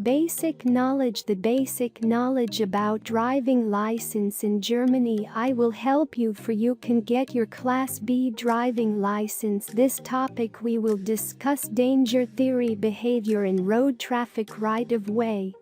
Basic knowledge. The basic knowledge about driving license in Germany. I will help you for you can get your Class B driving license. This topic we will discuss danger theory, behavior in road traffic, right of way,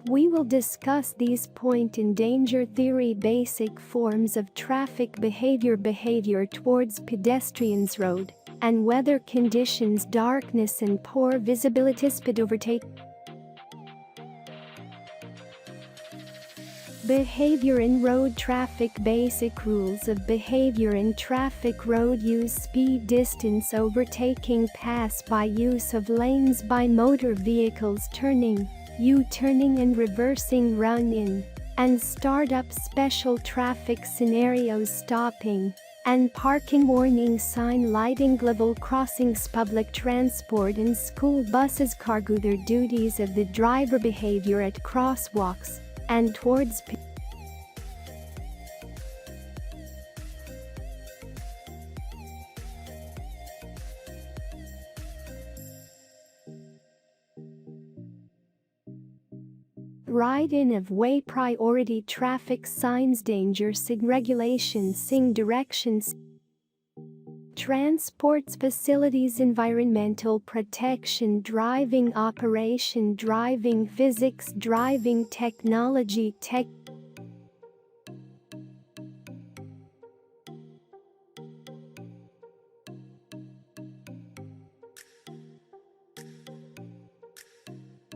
We will discuss these points in danger theory, basic forms of traffic behavior, behavior towards pedestrians, road and weather conditions, darkness and poor visibility, speed overtake. Behavior in road traffic. Basic rules of behavior in traffic: road use, speed, distance, overtaking, pass by, use of lanes by motor vehicles, turning, U-turning and reversing, run-in and start-up, special traffic scenarios, stopping and parking, warning sign, lighting, level crossings, public transport and school buses, cargo. Their duties of the driver: behavior at crosswalks and towards right-in of way, priority, traffic signs, danger sign, regulations, sign, directions, transports, facilities, environmental protection, driving operation, driving physics, driving technology,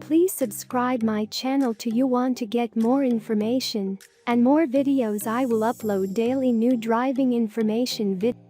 Please subscribe my channel to you want to get more information and more videos. I will upload daily new driving information videos.